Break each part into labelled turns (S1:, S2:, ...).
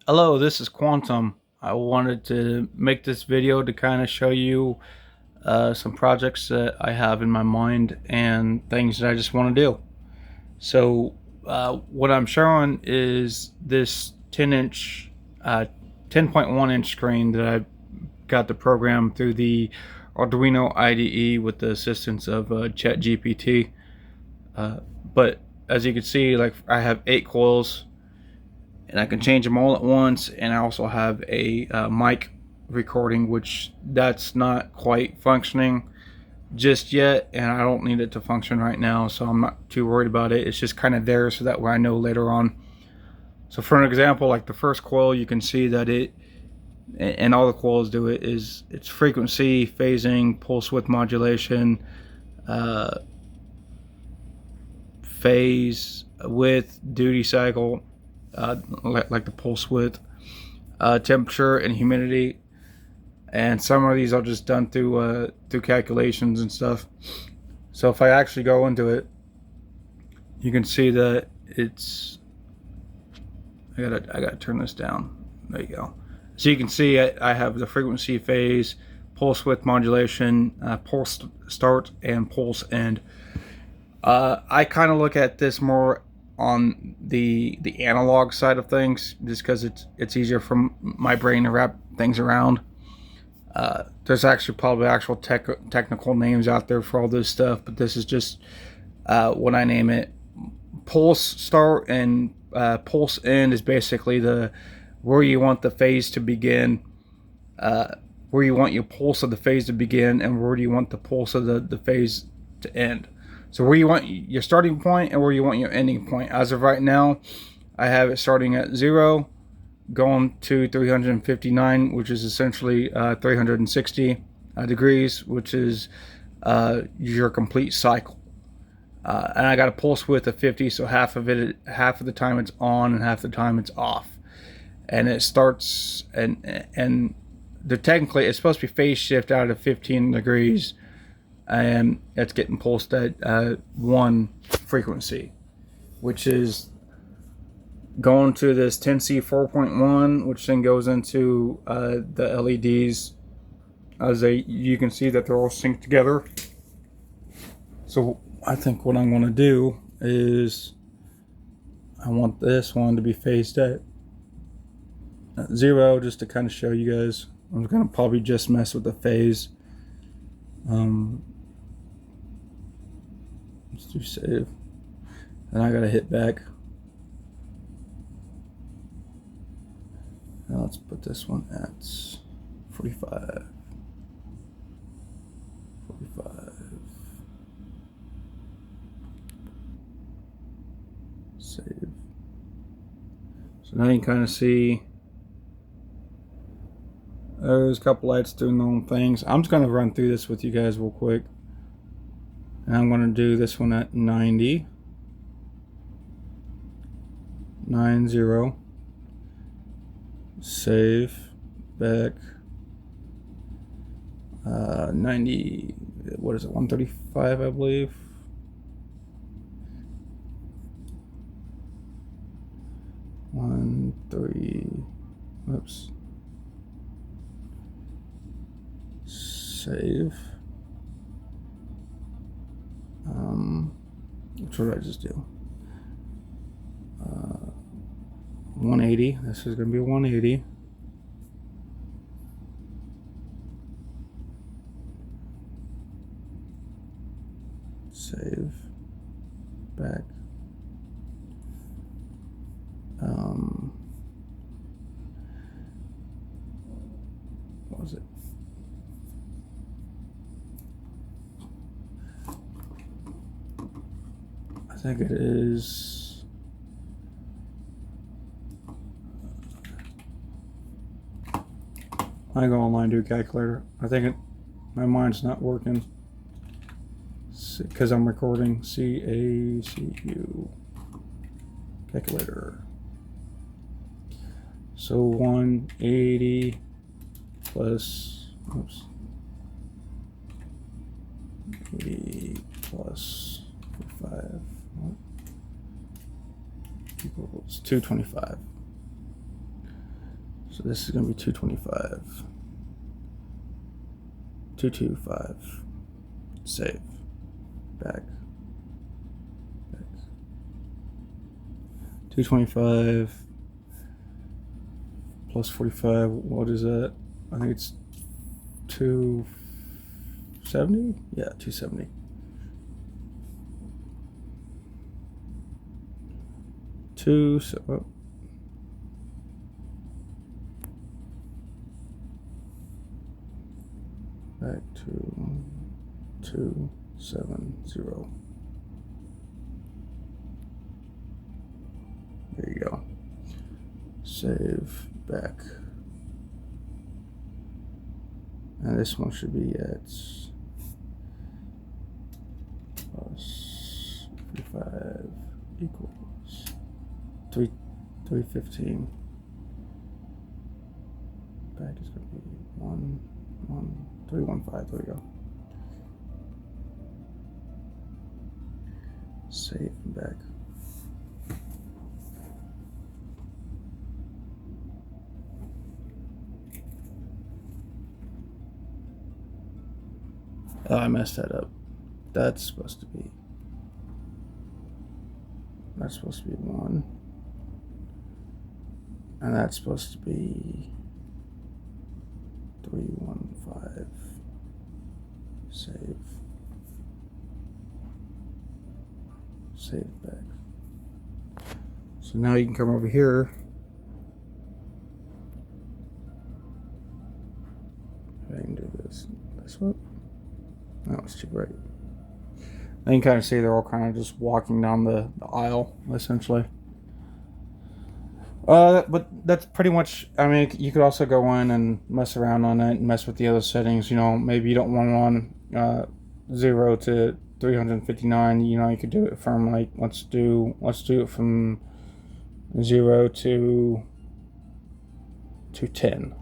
S1: Hello, this is Quantum. I wanted to make this video to kind of show you some projects that I have in my mind and things that I just want to do. So, what I'm showing is this 10.1 inch screen that I got the program through the Arduino IDE with the assistance of ChatGPT. But as you can see, like I have 8 coils and I can change them all at once. And I also have a mic recording, which that's not quite functioning just yet, and I don't need it to function right now, so I'm not too worried about it. It's just kind of there so that way I know later on. So for an example, like the first coil, you can see that it, and all the coils do it, is it's frequency, phasing, pulse width modulation, uh, phase width, duty cycle, like the pulse width, temperature and humidity. And some of these are just done through calculations and stuff. So if I actually go into it, you can see that it's, I gotta turn this down. There you go. So you can see I have the frequency, phase, pulse width modulation, pulse start, and pulse end. I kind of look at this more on the analog side of things, just because it's easier for my brain to wrap things around. There's actually probably actual technical names out there for all this stuff, but this is just what I name it. Pulse start and pulse end is basically the where you want the phase to begin, where you want your pulse of the phase to begin, and where do you want the pulse of the phase to end. So where you want your starting point and where you want your ending point. As of right now, I have it starting at 0, going to 359, which is essentially 360 degrees, which is your complete cycle. And I got a pulse width of 50, so half of the time it's on and half the time it's off. And it starts, and technically it's supposed to be phase shift out of 15 degrees, and it's getting pulsed at 1 frequency, which is going to this Teensy 4.1, which then goes into the LEDs. You can see that they're all synced together. So I think what I'm going to do is I want this one to be phased at 0, just to kind of show you guys. I'm going to probably just mess with the phase. Let's do save. And I got to hit back. Now let's put this one at 45. 45. Save. So now you can kind of see there's a couple lights doing their own things. I'm just going to run through this with you guys real quick. And I'm going to do this one at 90. 90. Save. Back. 90. What is it? 135, I believe. Oops. Save. What did I just do? 180. This is going to be 180. Save. Back. What was it? I think it is. I go online to do a calculator. I think my mind's not working because I'm recording. CACU calculator. So 180 plus, oops, 80 plus 5 equals 225. So this is going to be 225. 225. Save. Back. 225 plus 45. What is that? I think it's 270. Yeah, 270. Back to 270. There you go. Save back. And this one should be at plus 45 equals 315. Back is going to be 315. There we go. Save and back. Oh, I messed that up. That's supposed to be 1. And that's supposed to be 315. Save. Save back. So now you can come over here. I can do this. This one. That was too bright. You can kind of see they're all kind of just walking down the aisle, essentially. But that's pretty much, I mean, you could also go in and mess around on it and mess with the other settings. You know, maybe you don't want it on 0 to 359. You know, you could do it from like, let's do it from 0 to 10.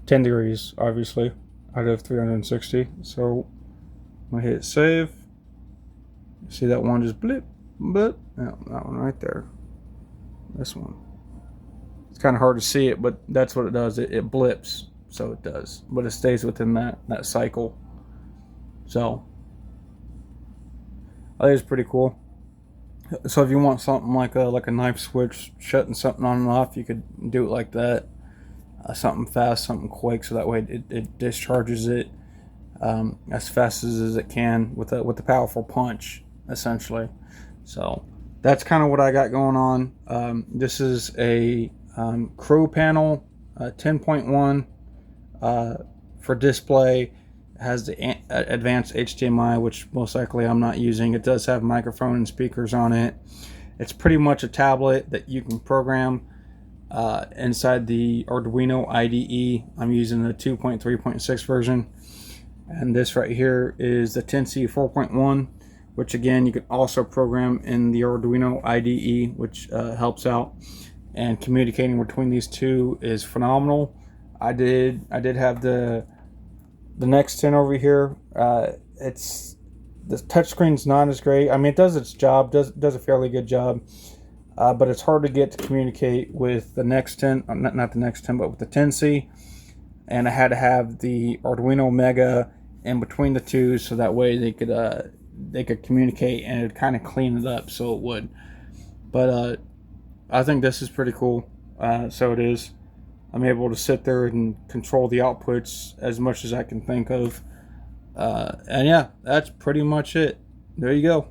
S1: 10 degrees, obviously, out of 360. So I'm gonna hit save. See that one just blip. Yeah, that one right there. This one. It's kind of hard to see it, but that's what it does. It blips, so it does. But it stays within that cycle. So I think it's pretty cool. So if you want something like a knife switch, shutting something on and off, you could do it like that. Something fast, something quick, so that way it discharges it as fast as it can with a powerful punch, essentially. So that's kind of what I got going on. This is a CrowPanel 10.1 for display. It has the advanced HDMI, which most likely I'm not using. It does have microphone and speakers on it. It's pretty much a tablet that you can program inside the Arduino IDE. I'm using the 2.3.6 version. And this right here is the Teensy 4.1, which again you can also program in the Arduino IDE, which helps out. And communicating between these two is phenomenal. I did have the next 10 over here. It's the touchscreen's not as great. I mean, it does its job, does a fairly good job, but it's hard to get to communicate with the next 10, not the next 10, but with the Teensy. And I had to have the Arduino Mega in between the two, so that way they could communicate, and it would kind of clean it up, so it would. But I think this is pretty cool. So it is. I'm able to sit there and control the outputs as much as I can think of. And yeah, that's pretty much it. There you go.